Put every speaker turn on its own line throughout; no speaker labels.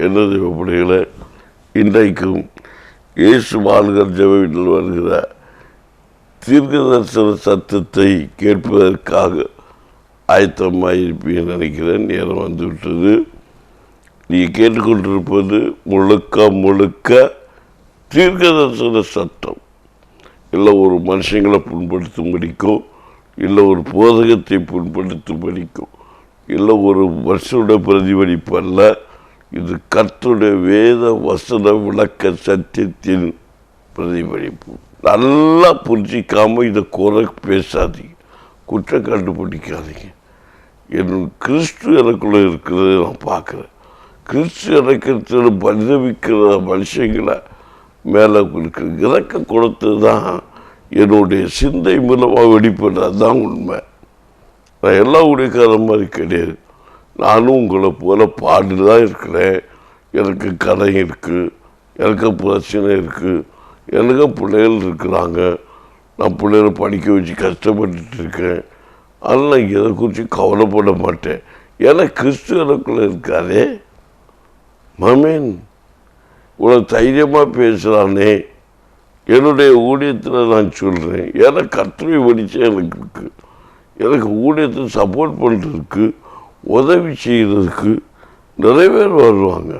என்னது பிள்ளைகளை, இன்றைக்கும் இயேசு வாழ்கிற ஜெப வீட்டில் வருகிற தீர்க்க தரிசன சத்தத்தை கேட்பதற்காக ஆயத்தமாக இருப்பீங்கன்னு நினைக்கிறேன். நேரம் வந்துவிட்டது. நீங்கள் கேட்டுக்கொண்டிருப்பது முழுக்க தீர்க்க தரிசன சட்டம். இல்லை ஒரு மனுஷங்களை புண்படுத்தும்படிக்கோ, இல்லை ஒரு போதகத்தை புண்படுத்தும்படிக்கோ, இல்லை ஒரு வருஷோட பிரதிபலிப்பு அல்ல. இது கர்த்தருடைய வேத வசன விளக்க சத்தியத்தின் பிரதிபலிப்பு. நல்லா புரிஞ்சிக்காமல் இதை குறை பேசாதீங்க, குற்றம் கண்டுபிடிக்காதீங்க. என் கிறிஸ்து எனக்குள்ளே இருக்கிறது நான் பார்க்குறேன். கிறிஸ்து எனக்கு பரிதவிக்கிற மனுஷங்களை மேலே இறக்க கொடுத்தது தான் என்னுடைய சிந்தை மூலமாக வெளிப்படுறது தான் உண்மை. நான் எல்லா ஊழியக்கார மாதிரி கிடையாது. நானும் உங்களை போல பாடு தான் இருக்கிறேன். எனக்கு கதை இருக்குது, எனக்கு பிரச்சனை இருக்குது, எனக்கு பிள்ளைகள் இருக்கிறாங்க. நான் பிள்ளைகளை படிக்க வச்சு கஷ்டப்பட்டுட்டு இருக்கேன். அதனால் நான் எதை குறித்து கவலைப்பட மாட்டேன். ஏன்னா கிறிஸ்து எனக்குள்ளே இருக்காதே. மாமேன் இவ்வளோ தைரியமாக பேசுகிறானே. என்னுடைய ஊழியத்தில் நான் சொல்கிறேன், ஏன்னா கர்த்தரை வெளிச்சம் எனக்கு இருக்குது. எனக்கு ஊழியத்தை சப்போர்ட் பண்ணுறதுக்கு, உதவி செய்கிறதுக்கு நிறைய பேர் வருவாங்க.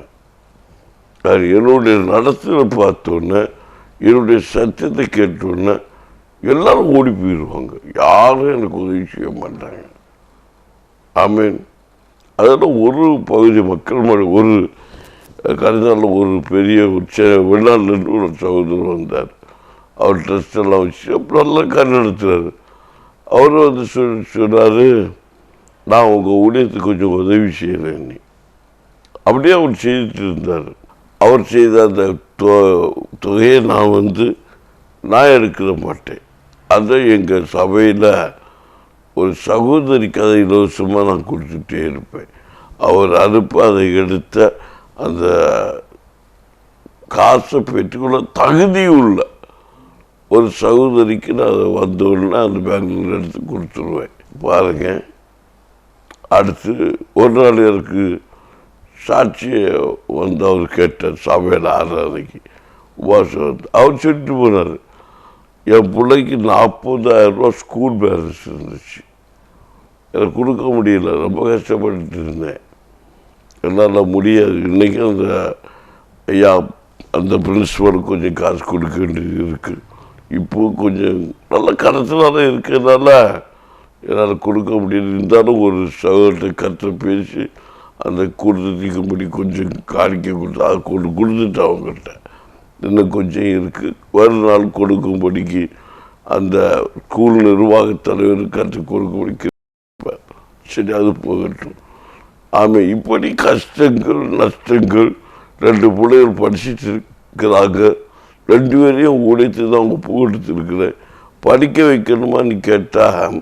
அது என்னுடைய நடத்துல பார்த்தோன்னே, என்னுடைய சத்தியத்தை கேட்டோன்னே எல்லோரும் ஓடி போயிடுவாங்க. யாரும் எனக்கு உதவி செய்ய மாட்டாங்க. ஆமீன். அதெல்லாம் ஒரு பகுதி மக்கள் ஒரு கருதாலில் ஒரு பெரிய வெளிநாட்டிலேருந்து ஒரு சகோதரர் வந்தார். அவர் ட்ரெஸ்டெல்லாம் வச்சு அப்புறம் நல்லா கரு நடத்துகிறார். அவர் வந்து சொன்னார், நான் உங்கள் ஊழியத்துக்கு கொஞ்சம் உதவி செய்கிறேன்னு. அப்படியே அவர் செய்துட்டு இருந்தார். அவர் செய்த அந்த தொகையை நான் எடுக்க மாட்டேன். அதை எங்கள் சபையில் ஒரு சகோதரிக்கு அதை இலவசமாக நான் கொடுத்துட்டே இருப்பேன். அவர் அனுப்ப அதை எடுத்த அந்த காசை பெற்றுக்கொள்ள தகுதி உள்ள ஒரு சகோதரிக்கு நான் அதை வந்தோடனே அந்த பேங்கில் எடுத்து கொடுத்துருவேன். பாருங்கள், அடுத்து ஒரு நாள் எனக்கு சாட்சியை வந்து அவர் கேட்டார். சபையில் ஆறாதைக்கு உபாசம் வந்து அவர் சொல்லிட்டு போனார், என் பிள்ளைக்கு 40,000 ரூபா ஸ்கூல் பேலன்ஸ் இருந்துச்சு. எனக்கு கொடுக்க முடியல, ரொம்ப கஷ்டப்பட்டு இருந்தேன். என்னால் முடியாது. இன்றைக்கி அந்த ஐயா அந்த பிரின்ஸிபலுக்கு கொஞ்சம் காசு கொடுக்க வேண்டியது இருக்குது. இப்போது கொஞ்சம் நல்ல கருத்துனால இருக்கிறதுனால என்னால் கொடுக்க முடியாது. இருந்தாலும் ஒரு சகோதரத்தை கற்று பேசி அந்த கொடுத்துக்கும்படி கொஞ்சம் காணிக்க கொடுத்து அதை கொடுத்துட்டு அவங்ககிட்ட இன்னும் கொஞ்சம் இருக்குது. ஒரு நாள் கொடுக்கும்படிக்கு அந்த ஸ்கூல் நிர்வாக தலைவர் கற்றுக் கொடுக்கும்படிக்கு சரி, அது போகட்டும். ஆமாம், இப்படி கஷ்டங்கள் நஷ்டங்கள் 2 பிள்ளைகள் படிச்சுட்டு இருக்கிறாங்க. 2 பேரையும் உடைத்து தான் அவங்க புகழ்த்துருக்குறேன். படிக்க வைக்கணுமான்னு கேட்டால்,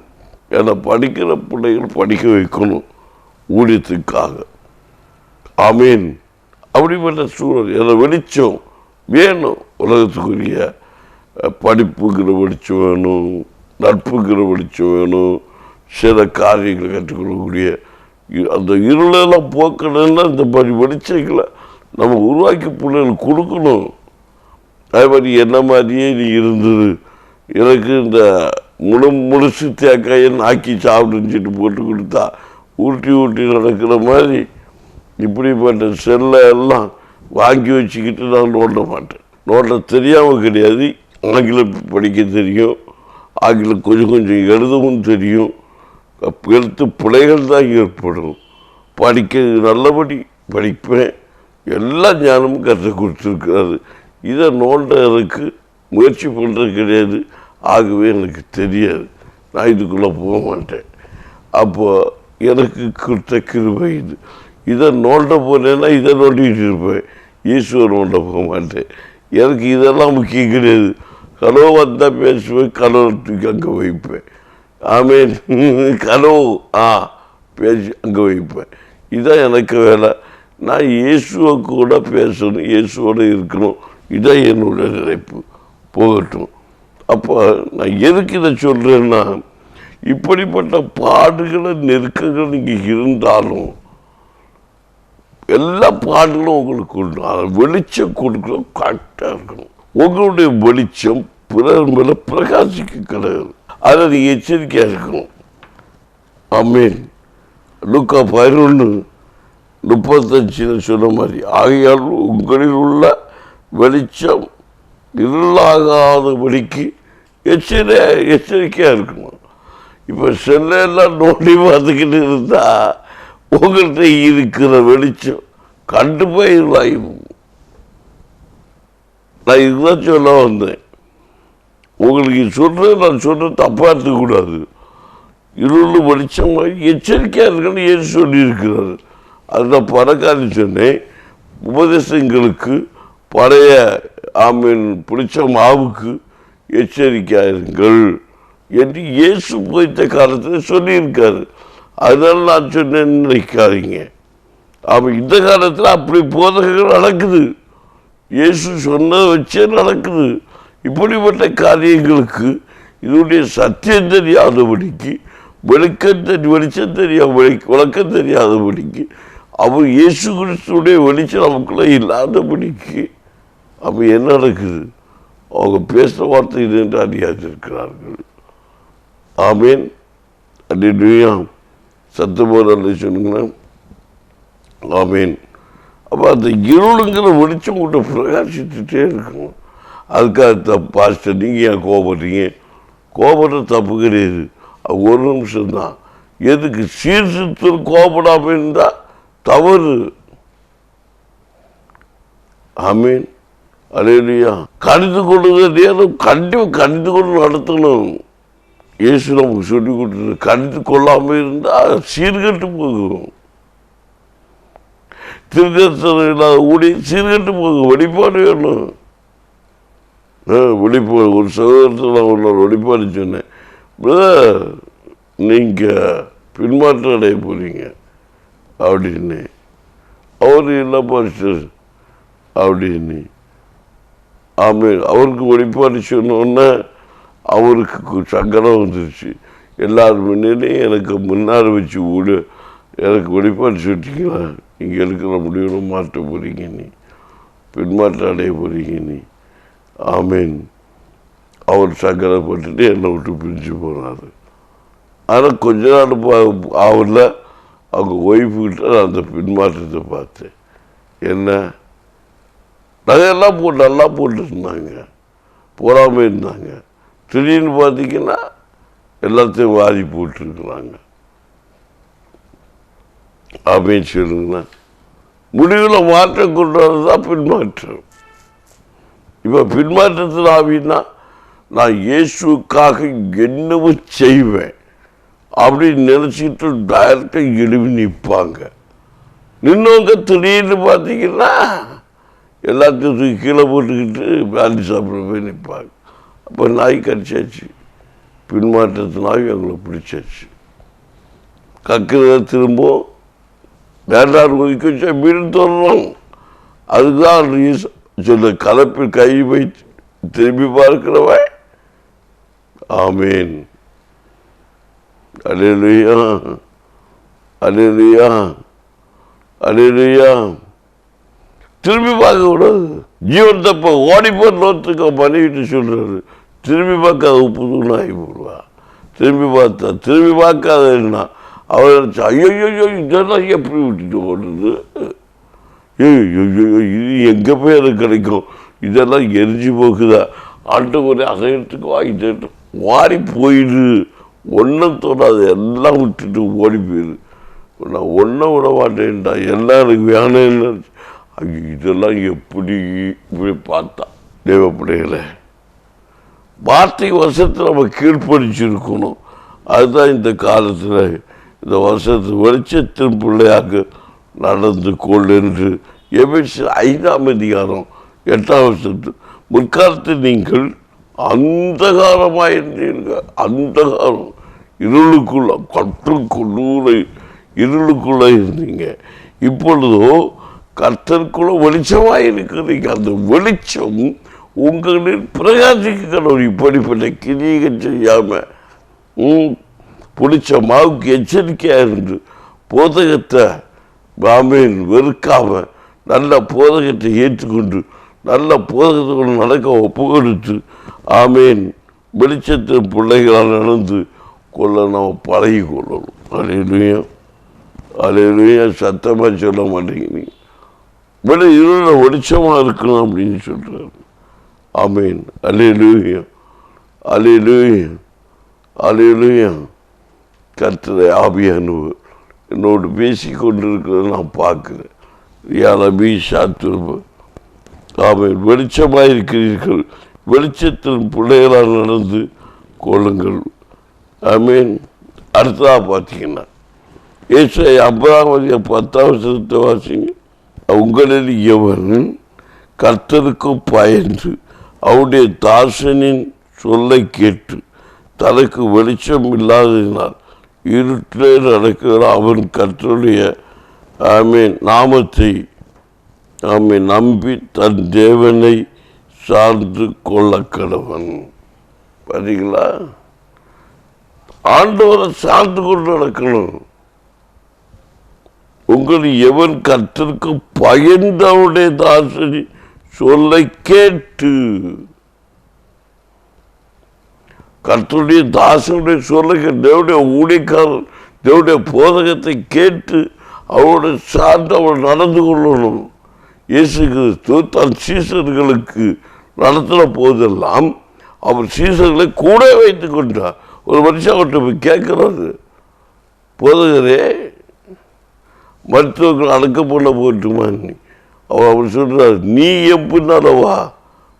ஏன்னா படிக்கிற பிள்ளைகள் படிக்க வைக்கணும் ஊழியத்துக்காக. ஆமீன். அப்படிப்பட்ட சூழல் ஏன்னா வெளிச்சம் வேணும். உலகத்துக்குரிய படிப்புங்கிற வெளிச்சம் வேணும், நட்புங்கிற வெளிச்சம் வேணும், சில காரியங்களை கற்றுக்கொள்ளக்கூடிய அந்த இருளெல்லாம் போக்கணுன்னா இந்த மாதிரி வெளிச்சங்களை நம்ம உருவாக்கி பிள்ளைகளுக்கு கொடுக்கணும். அதே மாதிரி என்ன மாதிரியே நீ இருந்தது, எனக்கு இந்த முழுசு தேக்காயை நாக்கி சாப்பிட்டுன்னு போட்டு கொடுத்தா ஊட்டி நடக்கிற மாதிரி இப்படிப்பட்ட செல்லை எல்லாம் வாங்கி வச்சுக்கிட்டு நான் நோண்ட மாட்டேன். நோண்ட தெரியாமல் கிடையாது. ஆங்கிலம் படிக்க தெரியும், ஆங்கிலம் கொஞ்சம் எழுதவும் தெரியும். எழுத்து பிள்ளைகள் தான் ஏற்படும். படிக்க நல்லபடி படிப்பேன். எல்லா ஞானமும் கற்றுக் கொடுத்துருக்கிறாரு. இதை நோண்டதுக்கு முயற்சி பண்ணுறது கிடையாது. ஆகவே எனக்கு தெரியாது, நான் இதுக்குள்ளே போக மாட்டேன். அப்போது எனக்கு கொடுத்த கிருபை இது. இதை நோண்ட போனேன்னா இதை நோண்டிகிட்டு இருப்பேன். ஈஸ்வரன் நோண்ட போக மாட்டேன். எனக்கு இதெல்லாம் முக்கியம் கிடையாது. கனவு வந்தால் பேசுவேன், கனவு தூக்கி அங்கே வைப்பேன். ஆமீன். கனவு பேசி அங்கே வைப்பேன். இதுதான் எனக்கு வேலை. நான் இயேசுவை கூட பேசணும், இயேசுவோடு இருக்கணும். இதான் என்னுடைய நினைப்பு. போகட்டும். அப்போ நான் எதுக்கு இதை சொல்கிறேன்னா, இப்படிப்பட்ட பாடுகளை நெருக்கங்கள் இங்கே இருந்தாலும் எல்லா பாடலும் உங்களுக்கு உண்டு. ஆனால் வெளிச்சம் கொடுக்கணும், கரெக்டாக இருக்கணும். உங்களுடைய வெளிச்சம் பிறர் மேல பிரகாசிக்க கிடையாது. அதை நீங்க எச்சரிக்கையா இருக்கணும். ஆமென். லூக்கா 11:35 சொன்ன மாதிரி, ஆகையால் உங்களில் உள்ள வெளிச்சம் இருளாகாதபடிக்கு எச்சரிக்கையா இருக்கணும். இப்ப செல்லாம் நோண்டி பார்த்துக்கிட்டு இருந்தா உங்கள்கிட்ட இருக்கிற வெளிச்சம் கண்டு போயிடலாம். நான் இதுதான் சொல்ல வந்தேன். உங்களுக்கு நான் சொல்றது தப்பா இருக்கக்கூடாது. இருள் வெளிச்சமாக எச்சரிக்கையா இருக்குன்னு ஏன் சொல்லி இருக்கிறாரு. அதுதான் பணக்காரி சொன்னேன். உபதேசங்களுக்கு பழைய பிடிச்ச மாவுக்கு எச்சரிக்கையா இருங்கள் என்று இயேசு போய்த்த காலத்தில் சொல்லியிருக்காரு. அதனால நான் சொன்னேன்னு நினைக்காதீங்க. இந்த காலத்தில் அப்படி போதகங்கள் நடக்குது. இயேசு சொன்னதை வச்சே நடக்குது. இப்படிப்பட்ட காரியங்களுக்கு இதனுடைய சத்தியம் தெரியாதபடிக்கு, வெளிச்சம் விளக்கம் தெரியாதபடிக்கு, அவர் இயேசு கிறிஸ்துடைய வெளிச்சம் நமக்குள்ள இல்லாதபடிக்கு அப்போ என்ன நடக்குது? அவங்க பேசுகிற வார்த்தை இது என்று அறியாதிருக்கிறார்கள். ஆமேன். அல்லேலூயா. சத்தமோதல்ல சொன்னீங்கன்னா ஆமேன். அப்போ அந்த இருளுங்கிற வெளிச்சம் கூட பிரகாசிச்சுட்டே இருக்கணும். அதுக்காக பாஸ்டர் நீங்கள் ஏன் கோபப்படுறீங்க? கோபப்படுற தப்பு கிடையாது. அது ஒரு நிமிஷம் தான். எதுக்கு சீர்திருத்தம் கோபப்படாமல் இருந்தால் தவறு. ஆமீன். அல்லேலூயா. கடிந்து கொள்ளுகிற நேரம் கண்டிப்பாக கடிந்து கொண்டு நடத்தணும். இயேசு நமக்கு சொல்லி கொடுத்தது. கடிந்து கொள்ளாமல் இருந்தால் சீர்கட்டு போகும். திருக்கத்தனை இல்லாத ஊழியம் சீர்கட்டு போகும். வெளிப்பாடு வேணும். வெளிப்பாடு ஒரு சகோதரத்தில் நான் ஒரு வெளிப்பாடு சொன்னேன். நீங்கள் பின்மாற்றம் அடைய போறீங்க அப்படின்னு. அவர் இல்லை பாஸ்டர் அப்படின்னு. ஆமாம். அவருக்கு வெளிப்பாடு சொன்னோன்னே அவருக்கு சங்கடம் வந்துருச்சு. எல்லார் முன்னிலையும் எனக்கு முன்னாடி வச்சு எனக்கு வெளிப்பாடு சொல்லிட்டீங்களா? நீங்கள் இருக்கிற முடிவு மாற்ற போறீங்க, நீ பின்மாற்றம் அடைய போறீங்க நீ. ஆமீன். அவர் சங்கடப்பட்டுட்டு என்னை விட்டு பிரிஞ்சு போனார். ஆனால் கொஞ்ச நாள் அவரில் அவங்க ஒய்ஃபுக்கிட்ட நான் அந்த பின்மாற்றத்தை பார்த்தேன். என்ன நகையெல்லாம் நல்லா போட்டு இருந்தாங்க, போடாமல் இருந்தாங்க. திடீர்னு பார்த்தீங்கன்னா எல்லாத்தையும் வாரி போட்டுருக்குறாங்க. அப்படின்னு சொல்லுங்கன்னா முடிவில் மாற்றம் கொண்டு வரதான் பின்மாற்றம். இப்போ பின்மாற்றத்தில் ஆவின்னா நான் இயேசுக்காக என்னவோ செய்வேன் அப்படின்னு நினச்சிட்டு டைரக்டாக எழுவி நிற்பாங்க. நின்னவங்க திடீர்னு பார்த்தீங்கன்னா எல்லாத்தையும் கீழே போட்டுக்கிட்டு வேலி சாப்பிட போய் நிற்பாங்க. அப்போ நாய் கடிச்சாச்சு. பின்மாற்றத்து நாய் எங்களை பிடிச்சாச்சு. கக்கிறத திரும்பவும் வேண்டாம் ஒதுக்கி வச்சா வீடு தோறணும். அதுதான் சொல்ல கலப்பில் கை வைத்து திரும்பி பார்க்கிறவன். ஆமீன். அல்லேலூயா. அல்லேலூயா. அல்லேலூயா. திரும்பி பார்க்க கூடாது. ஜீவன் தப்ப ஓடிப்போர் நோத்துக்க பண்ணிக்கிட்டு சொல்றாரு. திரும்பி பார்க்காத உப்பு தூள் ஆகி போடுவா. திரும்பி பார்க்காதன்னா அவர் ஐயோ இதெல்லாம் எப்படி விட்டுட்டு ஓடுறது? இது எங்கே போய் அது கிடைக்கும்? இதெல்லாம் எரிஞ்சு போகுதா? ஆண்டவரே அதை எடுத்துக்குவா, இதை வாரி போயிடு. ஒன்றும் தோணாது. எல்லாம் விட்டுட்டு ஓடி போயிடு. நான் ஒன்றும் விட மாட்டேன்டா. எல்லாம் எனக்கு வேணும்னு. ஐயோ இதெல்லாம் எப்படி இப்படி பார்த்தா தேவைப்படையில வார்த்தை வருஷத்தில் நம்ம கீழ்ப்படிச்சிருக்கணும். அதுதான் இந்த காலத்தில் இந்த வருஷத்து வெளிச்சத்தின் பிள்ளையாக நடந்து கொள் என்று எபேசியர் 5:8 முற்காலத்தில் நீங்கள் அந்தகாரமாயிருந்தீர்கள். அந்தகாரம் இருளுக்குள்ள இருளுக்குள்ள இருந்தீங்க. இப்பொழுதோ கர்த்தருக்குள்ள வெளிச்சமாக இருக்கிறீங்க. அந்த வெளிச்சம் உங்களில் பிரகாசிக்கணும். இப்படிப்பட்ட கிரியை செய்யாம பிடிச்ச மாவுக்கு எச்சரிக்கையாக இருந்து போதகத்தை ஆமீன், வெறுக்காம நல்ல போதகத்தை ஏற்றுக்கொண்டு நல்ல போதகத்தை நடக்க ஒப்பு கொடுத்து ஆமீன் வெளிச்சத்தின் பிள்ளைகளால் நடந்து கொள்ள நாம் பழகி கொள்ளணும். அல்லேலூயா, அல்லேலூயா. சத்தமாக சொல்ல மாட்டேங்கிறீங்க. இருள வெளிச்சமாக இருக்கணும் அப்படின்னு சொல்றாரு. ஆமீன், அல்லேலூயா, அல்லேலூயா, அல்லேலூயா. கர்த்தரை ஆவியானவர் என்னோடு பேசி கொண்டிருக்கிறத நான் பார்க்குறேன். யாலபி சாத்துருப ஆமீன். வெளிச்சமாக இருக்கிறீர்கள், வெளிச்சத்தின் பிள்ளைகளால் நடந்து கொள்ளுங்கள். ஆமீன். அடுத்ததாக பார்த்தீங்கன்னா ஏசாயா 50 வாசிங்க. உங்களில் எவன் கர்த்தருக்கு பயந்து அவருடைய தாசனின் சொல்லை கேட்டு தனக்கு வெளிச்சம் இல்லாததினால் இருட்டிலே நடக்கிற அவன் கர்த்தருடைய ஆமீன் நாமத்தை ஆமீன் நம்பி தன் தேவனை சார்ந்து கொள்ள கடவன். பார்த்தீங்களா? ஆண்டவரை சார்ந்து கொண்டு நடக்கணும். உங்களை எவன் கர்த்தருக்கு பயந்தவுடைய தாசனி சொல்லை கேட்டு, கர்த்தருடைய தாசனுடைய சொல்லை தேவனுடைய ஊழியக்காரன் தேவனுடைய போதகத்தை கேட்டு அவருடைய சார்ந்து அவள் நடந்து கொள்ளணும். இயேசு கிறிஸ்து தன் சீசர்களுக்கு நடத்தின போதெல்லாம் அவர் சீசர்களை கூட வைத்து கொண்டார். ஒரு மனுஷன் அவர்கிட்ட போய் கேட்கிறாரு, போதகரே மருத்துவர்கள் அடக்கம் பண்ண போட்டுமா? அவர் சொல்றாரு, நீ எப்படினாலவா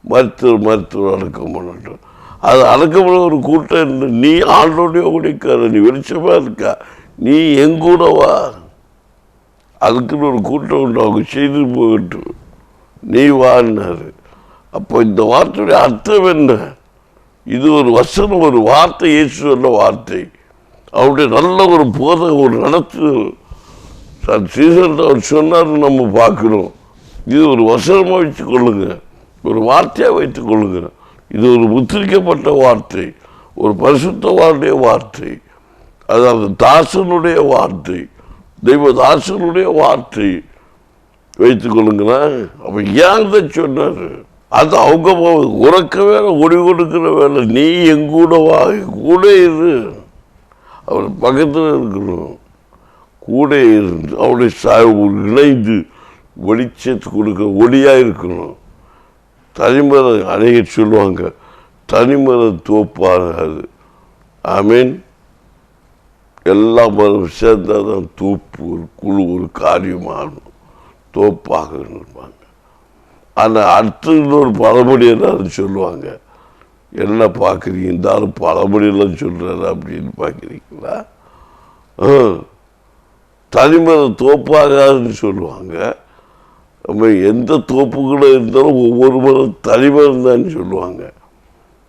மருத்துவர் அடக்கம் பண்ணட்டும். அது அடக்கம் பண்ண ஒரு கூட்டம் இல்லை. நீ ஆண்டோடைய உடைக்கார, நீ வெளிச்சமா இருக்கா, நீ எங்கூடவா? அதுக்குன்னு ஒரு கூட்டம் உண்டு, அவங்க செய்து போகட்டும், நீ வான்னாரு. அப்போ இந்த வார்த்தையுடைய அர்த்தம் என்ன? இது ஒரு வசனம், ஒரு வார்த்தை, இயேசு சொன்ன வார்த்தை. அவருடைய நல்ல ஒரு போதகம், ஒரு நடத்துதல் சீசன் அவர் சொன்னார். நம்ம பார்க்கணும். இது ஒரு வசனமாக வைத்துக் கொள்ளுங்க, ஒரு வார்த்தையாக வைத்துக் கொள்ளுங்க. இது ஒரு முத்திரிக்கப்பட்ட வார்த்தை, ஒரு பரிசுத்தவானுடைய வார்த்தை, அதாவது தாசனுடைய வார்த்தை, தெய்வ தாசனுடைய வார்த்தை வைத்துக் கொள்ளுங்களேன். அப்போ ஏன் சொன்னார்? அது அவங்க உறக்க வேலை, ஒடி கொடுக்கிற வேலை. நீ எங்கூட வா, கூட இரு, அவர் பக்கத்தில் இருக்கணும், கூட இருந்து அவருடைய இணைந்து வெளிச்சத்து கொடுக்க ஒளியாக இருக்கணும். தனிமரம் அநேக சொல்லுவாங்க, தனிமரம் தோப்பாகாது. ஆமீன். எல்லா மரம் சேர்ந்தால் தான் தோப்பு, ஒரு குழு, ஒரு காரியமாகணும், தோப்பாக இருப்பாங்க. ஆனால் அடுத்து இன்னொரு பழமொழி எல்லாரும் சொல்லுவாங்க, என்ன பார்க்குறீங்க, இந்த ஆள் பழமொழியெல்லாம் சொல்கிறாரு அப்படின்னு பார்க்குறீங்களா? தனிமரம் தோப்பாகாதுன்னு சொல்லுவாங்க. நம்ம எந்த தோப்புக்குள்ள இருந்தாலும் ஒவ்வொரு மரம் தனிமரம் தான் சொல்லுவாங்க.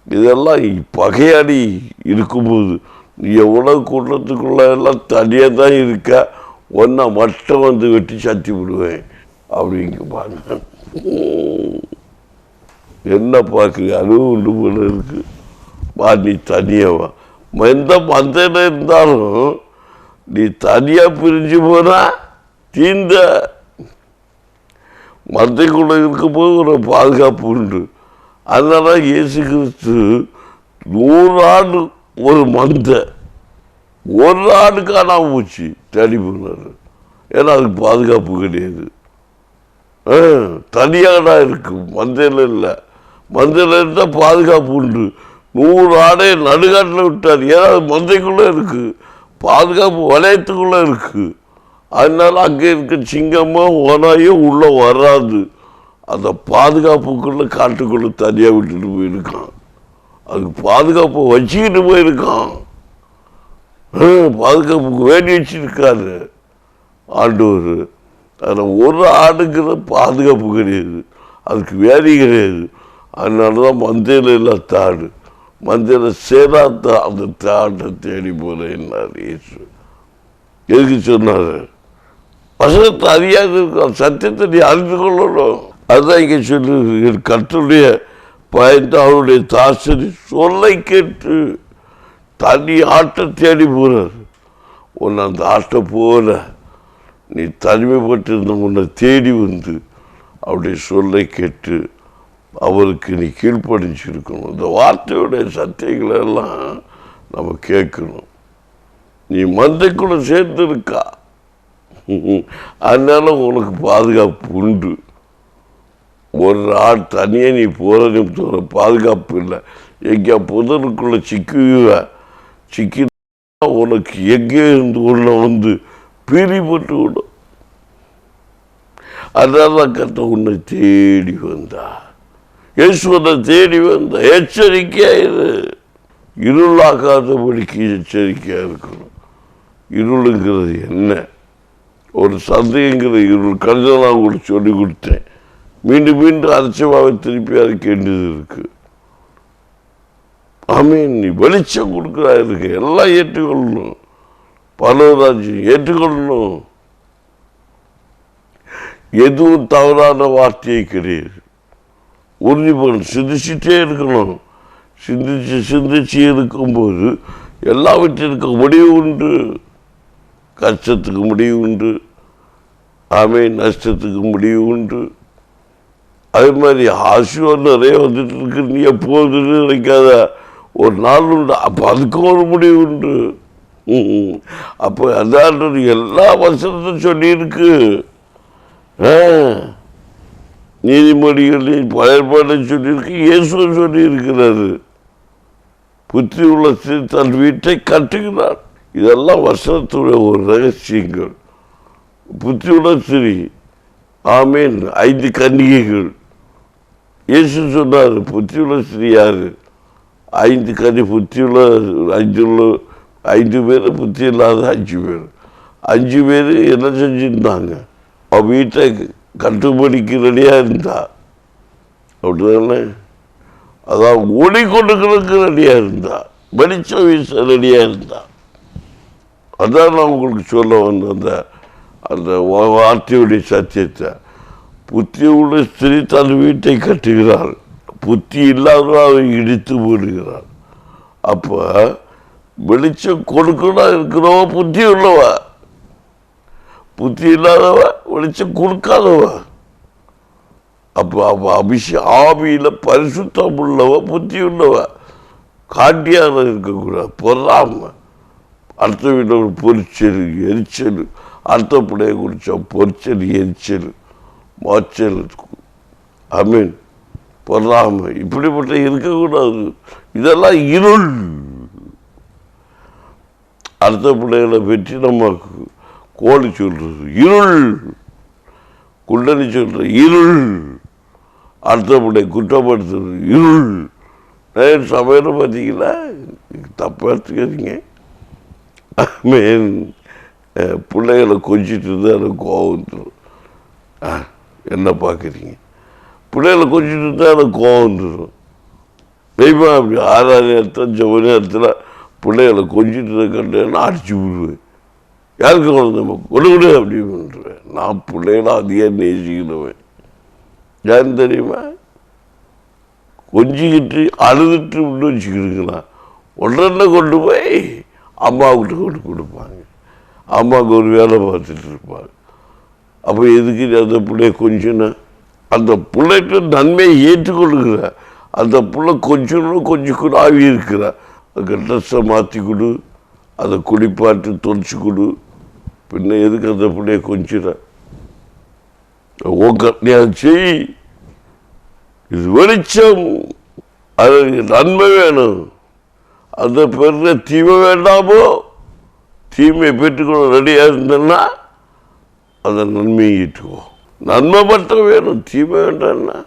இதெல்லாம் பகையாடி இருக்கும்போது நீ எவ்வளோ கூட்டத்துக்குள்ள எல்லாம் தனியாக தான் இருக்க, ஒன்றா மட்டும் வந்து வெட்டி சத்தி விடுவேன் அப்படிங்க பாருங்க. என்ன பார்க்குறீங்க? அதுவும் ஒன்று போல இருக்கு. வா, நீ தனியாவா? எந்த மந்தையில் இருந்தாலும் நீ தனியாக பிரிஞ்சு போனா தீந்த. மந்தைக்குள்ளே இருக்கும்போது ஒரு பாதுகாப்பு உண்டு. அதனால இயேசு கிறிஸ்து 100 ஆண்டு ஒரு மந்தை, ஒரு ஆடு காணாமல் போச்சு, தேடி போனார். ஏன்னா அதுக்கு பாதுகாப்பு கிடையாது. தனியாக இருக்கு, மந்தையில் இல்லை. மந்தையில் இருந்தால் பாதுகாப்பு உண்டு. 100 ஆடை நடுகாட்டில் விட்டார். ஏன்னா அது மந்தைக்குள்ளே இருக்கு, பாதுகாப்பு வளையத்துக்குள்ளே இருக்கு. அதனால அங்கே இருக்க சிங்கமோ ஓனாயோ உள்ளே வராது. அந்த பாதுகாப்புக்குள்ளே காட்டுக்குள்ளே தனியாக விட்டுட்டு போயிருக்கான். அதுக்கு பாதுகாப்பை வச்சுக்கிட்டு போயிருக்கான். பாதுகாப்புக்கு வேண்டி வச்சிருக்காரு ஆண்டவர். அதில் ஒரு ஆடுங்கிற பாதுகாப்பு கிடையாது, அதுக்கு வேலை கிடையாது. அதனால தான் மந்தையில் எல்லாம் தாடு, மந்தையில் சேராத்த அந்த தாட்டை தேடி போறேன்னார் இயேசு. எதுக்கு சொன்னார்? வசனத்தை அறியாது இருக்கான், சத்தியத்தை நீ அறிந்து கொள்ளணும். அதுதான் இங்கே சொல்லு, கர்த்தருடைய பயந்து அவருடைய தாசரி சொல்லை கேட்டு தனி ஆட்டை தேடி போறார். ஒன்று அந்த ஆட்டை போல நீ தனிமைப்பட்டிருந்த உன்னை தேடி வந்து அவருடைய சொல்லை கேட்டு அவருக்கு நீ கீழ்ப்படிஞ்சிருக்கணும். இந்த வார்த்தையுடைய சத்தியங்களை எல்லாம் நம்ம கேட்கணும். நீ மந்தைக்குள்ள சேர்ந்துருக்கா, அதனால உனக்கு பாதுகாப்பு உண்டு. ஒரு ஆள் தனியாக நீ போகிற பாதுகாப்பு இல்லை. எங்கேயா புதருக்குள்ள சிக்கி உனக்கு எங்கே இருந்து உள்ள வந்து பிரிபட்டு விடும். அதனால கத்த உன்னை தேடி வந்தா, இயேசுவை தேடி வந்த. எச்சரிக்கையாயிரு, இருளாகாதபடிக்கு எச்சரிக்கையாக இருக்கணும். இருளுங்கிறது என்ன? ஒரு சந்தேகங்கிற இருள் கருத நான் உங்களுக்கு சொல்லி கொடுத்தேன். மீண்டும் மீண்டும் அரைச்சமாவை திருப்பி அரைக்க வேண்டியது இருக்கு. ஆமீன். நீ வெளிச்சம் கொடுக்குறா இருக்கு, எல்லாம் ஏற்றுக்கொள்ளணும். பலராஜ்யம் ஏற்றுக்கொள்ளணும். எதுவும் தவறான வார்த்தையை கிடையாது. உறுதிப்படும் சிந்திச்சுட்டே இருக்கணும். சிந்திச்சு இருக்கும்போது எல்லாவற்றிற்கு முடிவு உண்டு. கஷ்டத்துக்கு முடிவு உண்டு, நஷ்டத்துக்கு முடிவு உண்டு. அதே மாதிரி ஆசீர்வாதம் நிறைய வந்துட்டு இருக்கு. நீ எப்போதுன்னு நினைக்காத, ஒரு நாள் உண்டு. அப்போ அதுக்கும் ஒரு முடிவு உண்டு. அப்போ அதான் எல்லா வசனத்தையும் சொல்லியிருக்கு. நீதிமொழிகளில் பழையற்பாட்டை சொல்லியிருக்கு, இயேசுவை சொல்லியிருக்கிறாரு. புத்தி உள்ள ஸ்திரீ தன் வீட்டை கட்டுகிறார். இதெல்லாம் வசனத்துடைய ஒரு ரகசியங்கள். புத்தி உள்ள ஸ்திரீ, ஆமீன். 5 கன்னிகைகள் இயேசு சொன்னார். புத்தி உள்ள ஸ்திரீ யாரு? 5 கன்னி, புத்தியுள்ள 5 பேர், புத்தி இல்லாத 5 பேர். 5 பேர் என்ன செஞ்சுருந்தாங்க? அவன் வீட்டை கட்டுப்படிக்கு ரெடியாக இருந்தா. அப்படிதானே? அதான் ஒளி கொண்டுக்கிறதுக்கு ரெடியாக இருந்தா, வெளிச்சம் வீச ரெடியாக இருந்தா. அதான் நான் உங்களுக்கு சொல்ல வந்த அந்த வார்த்தையுடைய சத்தியத்தை. புத்தி உள்ள ஸ்திரீ தன் வீட்டை கட்டுகிறாள், புத்தி இல்லாதவா அவன் இடித்து போடுகிறாள். அப்போ வெளிச்சம் கொடுக்கணும் இருக்கிறவா புத்தி உள்ளவா, புத்தி இல்லாதவ வெளிச்சம் கொடுக்காதவ. அப்போ ஆவியில் பரிசுத்தம் உள்ளவ, புத்தி உள்ளவ. காட்டியாக இருக்கக்கூடாது, பொறாம. அடுத்த வீட்டில் ஒரு பொரிச்சல் எரிச்சல், அடுத்த பிள்ளைய குடிச்சா பொரிச்சல் எரிச்சல் மாச்சல், ஆமீன், பொறாம, இப்படிப்பட்ட இருக்கக்கூடாது. இதெல்லாம் இருள். அடுத்த பிள்ளைகளை பற்றி நம்ம கோழி சொல்றது இருள், குண்டனி சொல்ற இருள், அடுத்த பிள்ளை குற்றப்படுத்துறது இருள். சமையல பார்த்தீங்களா? தப்பா எடுத்துக்காதீங்க. பிள்ளைகளை கொஞ்சிட்டு இருந்தால் எனக்கு கோவம் வந்துடும். என்ன பார்க்குறீங்க? பிள்ளைகளை கொஞ்சிட்டு இருந்தால் எனக்கு கோவம் வந்துடும். தெய்வம் அப்படி 6 நேரத்தில் 7 நேரத்தில் பிள்ளைகளை கொஞ்சிட்டு கண்டேன்னா அடிச்சு விடுவேன். யாருக்கு குழந்தை கொடு அப்படின்ட்டுருவேன். நான் பிள்ளைகளை அதிகம் நேசிக்கிறவன். யாருன்னு தெரியுமா? கொஞ்சிக்கிட்டு அழுதுட்டு விட்டு வச்சுக்கிட்டுங்களா, உடனே கொண்டு போய் அம்மாவுக்கிட்ட கொண்டு கொடுப்பாங்க. அம்மாவுக்கு ஒரு வேலை பார்த்துட்டு இருப்பாங்க. அப்போ எதுக்கு அந்த பிள்ளைய கொஞ்சம்னா, அந்த பிள்ளைகிட்ட நன்மையை ஏற்றுக்கொள்ளுகிற அந்த பிள்ளை கொஞ்சம் ஆவி இருக்கிற, அதுக்கு ட்ரெஸ்ஸை மாற்றி கொடு, அதை குளிப்பாட்டு தொலைச்சி கொடு. பின்ன எதுக்கு அந்த பிள்ளைய கொஞ்சிற? செய். இது வெளிச்சம், அதுக்கு நன்மை வேணும். அந்த பெரிய தீமை வேண்டாமோ? தீமையை பெற்றுக்கொள்ள ரெடியாக இருந்தேன்னா அந்த நன்மையை ஏற்றுவோம். நன்மை மட்டும் வேணும், தீமை வேண்டாம்னா.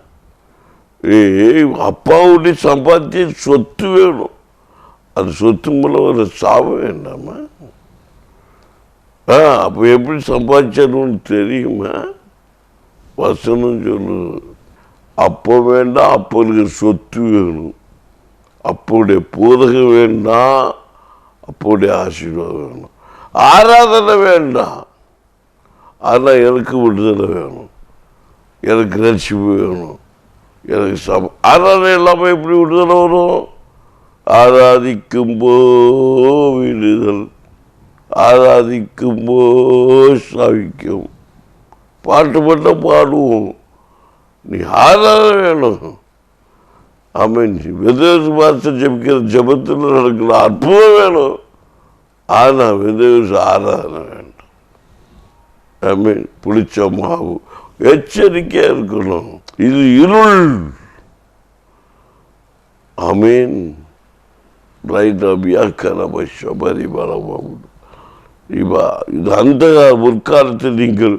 அப்பாவுடைய சம்பாத்திய சொத்து வேணும். அது சொத்து மூலம் ஒரு சாபம் வேண்டாமா? அப்போ எப்படி சம்பாதிச்சணும்னு தெரியுமா? வசனம் சொல்லு. அப்போ வேண்டாம், அப்போது சொத்து வேணும். அப்போடைய போதகம் வேண்டாம், அப்போடைய ஆசீர்வாதம் வேணும். ஆராதனை வேண்டாம், ஆனால் எனக்கு விடுதலை வேணும், எனக்கு ரட்சிப்பு வேணும், எனக்கு ஆராதனை இல்லாமல் எப்படி விடுதலை வரும்? ஆராதிக்கும் விடுதல், ஆராதிக்கும் சாவிக்கும். பாட்டு மட்டும் பாடுவோம், நீ ஆராதனை வேணும். ஆமீன். விதவிதமாக ஜபிக்கிற ஜபத்தில் நடக்கிற அற்புதம் வேணும். ஆனால் விதவித ஆராதனை வேண்டாம். ஆமீன். புளிச்ச மாவு எச்சரிக்கையாக இருக்கணும். இது இருள். ஆமீன். இது அந்தகார முற்காலத்தில் நீங்கள்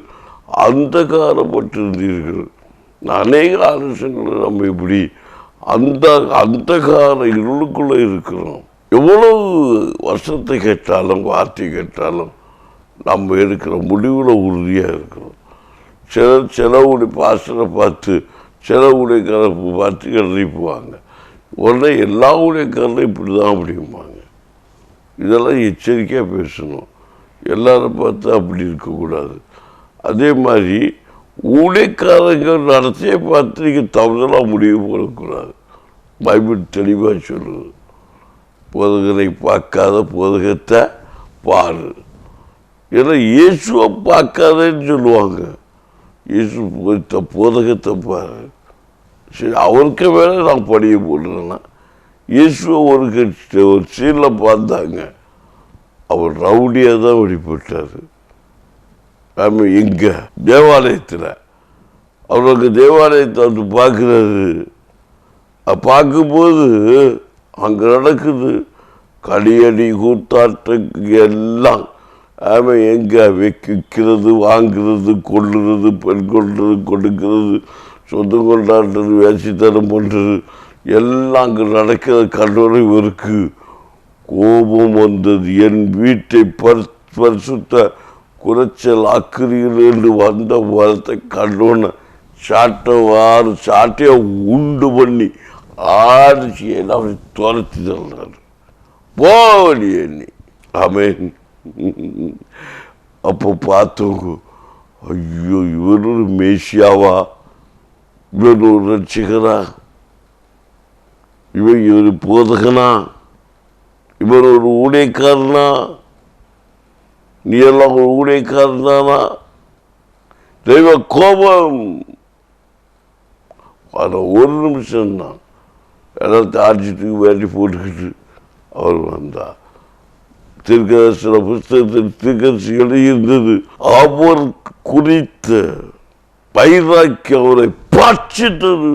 அந்தகாரப்பட்டிருந்தீர்கள். அநேக ஆலோசனைகளை நம்ம இப்படி அந்தகார இருளுக்குள்ளே இருக்கிறோம். எவ்வளவு வருஷத்தை கேட்டாலும் வார்த்தை கேட்டாலும் நம்ம எடுக்கிற முடிவில் உறுதியாக இருக்கிறோம். செலவுடைய பாசனை பார்த்து செலவுடைய கலப்பு பார்த்து கண்டிப்புவாங்க. உடனே எல்லா ஊழியக்காரரும் இப்படி தான் அப்படிம்பாங்க. இதெல்லாம் எச்சரிக்கையாக பேசணும். எல்லாரும் பார்த்து அப்படி இருக்கக்கூடாது. அதே மாதிரி ஊழியக்காரங்க நடத்தையை பார்த்து நீங்கள் தவறுதலாக முடிவு போடக்கூடாது. பைபிள் தெளிவாக சொல்லுது, போதகனை பார்க்காத போதகத்தை பாரு. ஏன்னா இயேசுவை பார்க்காதேன்னு சொல்லுவாங்க. இயேசு போதகத்தை பாரு. சரி, அவருக்கு மேலே நான் படிய போடுறேன்னா, இயேசுவை ஒரு சீனில் பார்த்தாங்க. அவர் ரவுடியாக தான் வெளிப்பட்டார். ஆமாம். எங்கே தேவாலயத்தில் அவருக்கு தேவாலயத்தை வந்து பார்க்குறாரு. பார்க்கும்போது அங்கே நடக்குது கடியடி கூத்தாட்டக்கு எல்லாம். ஆமாம். எங்கே விற்கிறது, வாங்குறது, கொள்ளுறது, பெண் கொள்வது, கொடுக்கிறது, சொத்து கொண்டாடுறது, வேசித்தனம் பண்ணுறது எல்லாம் அங்கே நடக்கிறது. கண்டோரை இவருக்கு கோபம் வந்தது. என் வீட்டை பரிசுத்த குறைச்சல் ஆக்குறீர்கள் என்று வந்த வரத்தை கண்டோன்னு சாட்டையை உண்டு பண்ணி ஆடிச்சு அவரை துரத்தி தள்ளார். போடி எண்ணி. ஆமேன். அப்போ பார்த்தவங்க, ஐயோ இவர் ஒரு மேசியாவா, இவன் ஒரு ரட்சிகனா, இவன் ஒரு போதகனா, இவன் ஒரு ஊழியக்காரனா, நீ எல்லாம் ஒரு ஊழியக்காரனானா? தெய்வ கோபம். ஒரு நிமிஷம் தான் எல்லாத்தையும் ஆட்சித்துக்கு வேண்டி போட்டுக்கிட்டு அவர் வந்தார். திருக்கதர்சன புஸ்தகத்தில் திருக்கதர்சி எழுதியிருந்தது, அவர் குறித்த வைராக்கி அவரை பாய்ச்சிட்டது.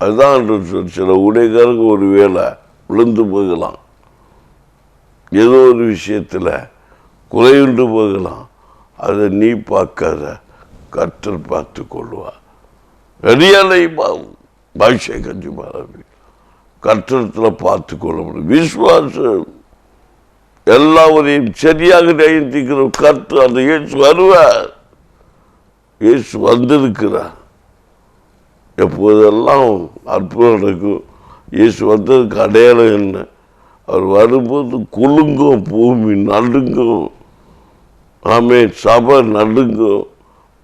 அதுதான் சில ஊழியக்காரங்க ஒரு வேளை விழுந்து போகலாம், ஏதோ ஒரு விஷயத்தில் குறையுண்டு போகலாம். அதை நீ பார்க்காத, கர்த்தர் பார்த்து கொள்வார். பெரியாலை பாஷை கஞ்சி மாறவி கர்த்தரத்தில் பார்த்து கொள்ள முடியும். விசுவாசம் எல்லாவரையும் சரியாக நியந்திக்கிற கர்த்தர். அந்த இயேசு வருவார். இயேசு வந்திருக்கிறார். எப்போதெல்லாம் அற்புதம் நடக்கும். இயேசு வந்ததுக்கு அடையாளம் என்ன? அவர் வரும்போது குலுங்கும், பூமி நடுங்கும். ஆமே. சபை நடுங்கும்,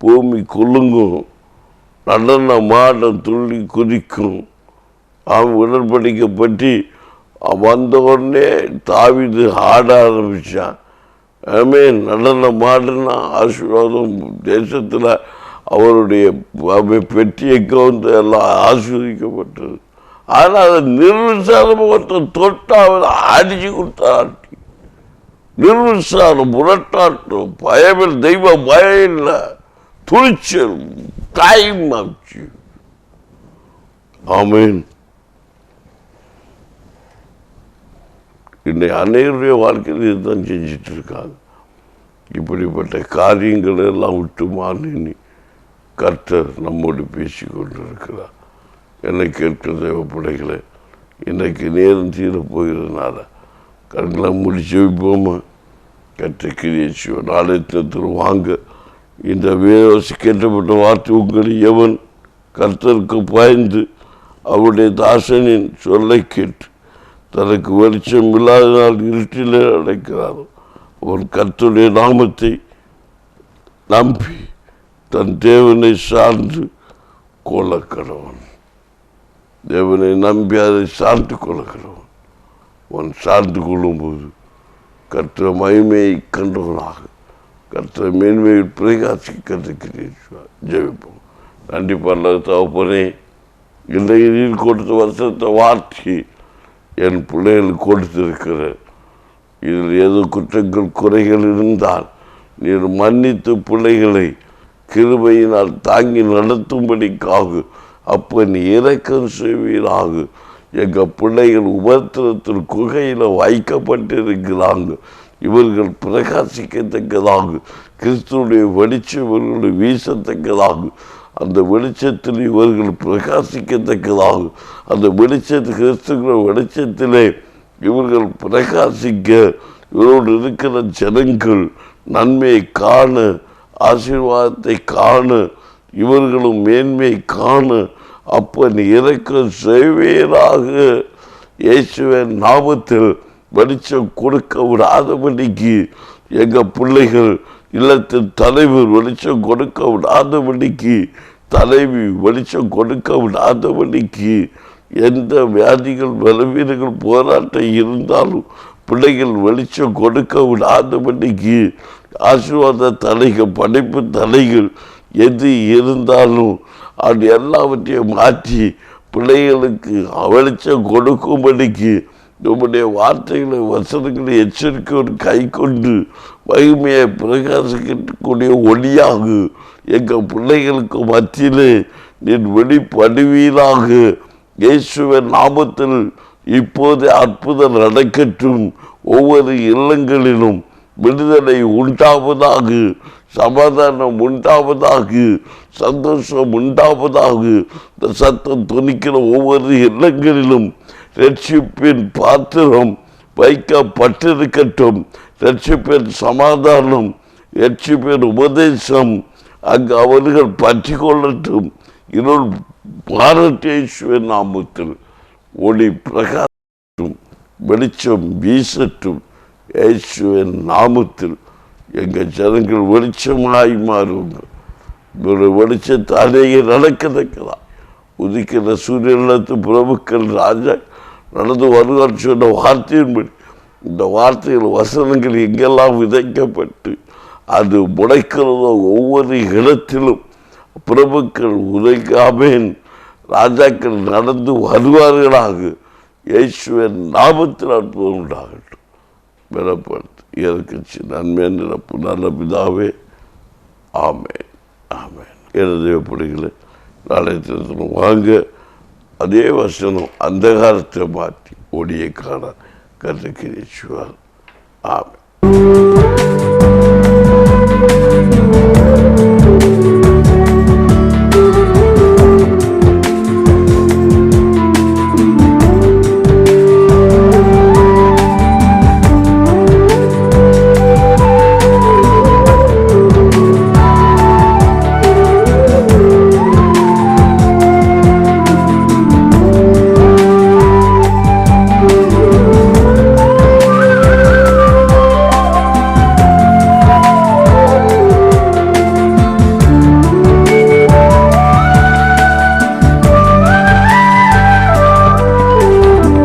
பூமி குலுங்கும், நடன மாடம் துள்ளி குதிக்கும். அவன் உடன்படிக்கை பற்றி வந்த உடனே தாவீது ஆட ஆரம்பித்தான். ஆமே. நடன மாடுனா ஆசீர்வாதம். தேசத்தில் அவருடைய பெட்டியை கவுந்து எல்லாம் ஆசீர்வதிக்கப்பட்டது. ஆனால் அதை நிர்விசாரம் ஒருத்தர் தொட்டு அவர் அடிச்சு கொடுத்தாட்டி, நிர்விசாரம் முரட்டாட்டம், பயமில் தெய்வ பயம் இல்லை, துணிச்சல், டைம் ஆச்சு. ஆமீன். இன்னைக்கு அநேகருடைய வாழ்க்கையில் இதுதான் செஞ்சிட்டு இருக்காங்க. இப்படிப்பட்ட காரியங்கள் எல்லாம் விட்டு மாறி கர்த்தர் நம்மோடு பேசி கொண்டிருக்கிறார். என்னை கேட்கிற தேவ பிள்ளைகளை, இன்றைக்கு நேரம் தீரப்போகிறதுனால கண்களை முடிச்சு வைப்போமா? கர்த்தர் கிரியை செய்வோம். நாளை வாங்க. இந்த வேதவாசி கேட்டப்பட்ட வார்த்தை உங்களை எவன் கர்த்தருக்கு பயந்து அவருடைய தாசனின் சொல்லை கேட்டு தனக்கு வெளிச்சம் இல்லாதனால் இருட்டிலே அடைக்கிறாரோ அவன் கர்த்தருடைய நாமத்தை நம்பி தன் தேவனை சார்ந்து கொள்ளக்கடவன். தேவனை நம்பி அதை சார்ந்து கொள்ளக்கடவன். அவன் சார்ந்து கொள்ளும்போது கர்த்தர் மகிமையை கண்டவனாக கர்த்தர் மேன்மையில் பிரகாசிக்க கற்றுக்கிறீர்கள். ஜெபிப்போம். நன்றி பரலோக தகப்பனே, இன்றைய நீர் கொடுத்த வருஷத்தை வார்த்தை என் பிள்ளைகளுக்கு கொடுத்திருக்கிறேன். இதில் ஏதோ குற்றங்கள் குறைகள் இருந்தால் நீர் மன்னித்து பிள்ளைகளை கிருபையினால் தாங்கி நடத்தும்படிக்காக அப்போ நீ இரக்கம் செய்வீராக. எங்கள் பிள்ளைகள் உபத்திரத்தில் குகையில் வைக்கப்பட்டிருக்கிறாங்க. இவர்கள் பிரகாசிக்கத்தக்கதாக கிறிஸ்துடைய வெளிச்சம் இவர்களை வீசத்தக்கதாக, அந்த வெளிச்சத்தில் இவர்கள் பிரகாசிக்கத்தக்கதாக, அந்த வெளிச்சத்து கிறிஸ்துவ வெளிச்சத்திலே இவர்கள் பிரகாசிக்க இவரோடு இருக்கிற ஜனங்கள் நன்மையை காண, ஆசீர்வாதத்தை காண, இவர்களும் மேன்மையை காண அப்ப நீ இறக்கம் செய்வீராக. இயேசுவின் நாமத்தில் வெளிச்சம் கொடுக்க விடாதபடிக்கு எங்கள் பிள்ளைகள் இல்லத்தின் தலைவர் வெளிச்சம் கொடுக்க விடாதபடிக்கு, தலைவி வெளிச்சம் கொடுக்க விடாதபடிக்கு, எந்த வியாதிகள் பலவீனங்கள் போராட்டம் இருந்தாலும் பிள்ளைகள் வெளிச்சம் கொடுக்க விடாதபடிக்கு, ஆசீர்வாத தலைகள் படைப்பு தலைகள் எது இருந்தாலும் அது எல்லாவற்றையும் மாற்றி பிள்ளைகளுக்கு வெளிச்சம் கொடுக்கும்படிக்கு நம்முடைய வார்த்தைகளை வசனங்களை எச்சரிக்கையோடு கை கொண்டு மகிமையை பிரகாசிக்கக்கூடிய ஒளியாக எங்கள் பிள்ளைகளுக்கு மத்தியிலே நீ வெளிப்படுவீராக. இயேசுவின் நாமத்தில் இப்போதே அற்புதம் நடக்கட்டும். ஒவ்வொரு இல்லங்களிலும் விடுதலை உண்டாவதாக, சமாதானம் உண்டாவதாக, சந்தோஷம் உண்டாவதாக. இந்த சத்தம் துணிக்கிற ஒவ்வொரு இல்லங்களிலும் ரட்சிப்பின் பாத்திரம் வைக்கப்பட்டிருக்கட்டும். ரட்சிப்பின் சமாதானம், ரட்சிப்பின் உபதேசம் அங்கு அவர்கள் பற்றி கொள்ளட்டும். இருள் பாரட்டேஸ்வரன் நாமத்தில் ஒளி பிரகாசம், வெளிச்சம் வீசட்டும். இயேசுவின் நாமத்தில் எங்கள் ஜனங்கள் வெளிச்சமாய் மாறுவாங்க. வெளிச்சத்தை அநேக நடக்கத்தக்கதா உதிக்கிற சூரியனத்து பிரபுக்கள் ராஜா நடந்து வருவார் சொன்ன வார்த்தையின்படி இந்த வார்த்தைகள் வசனங்கள் எங்கெல்லாம் விதைக்கப்பட்டு அது முளைக்கிறதோ ஒவ்வொரு இடத்திலும் பிரபுக்கள் உதைக்காமேன் ராஜாக்கள் நடந்து வருவார்களாக. இயேசுவின் நாமத்தில் அற்புதம் உண்டாகட்டும். பலப்படுத்து இறக்கச்சி நன்மை நிரப்பு நல்ல பிதாவே. ஆமேன், ஆமேன். எனது பிள்ளைகளை நாளை தினத்திலும் வாங்க. அதே வசனம் அந்த காலத்தை மாற்றி ஒளியை காண கற்றுக்கிறேன். ஆமேன்.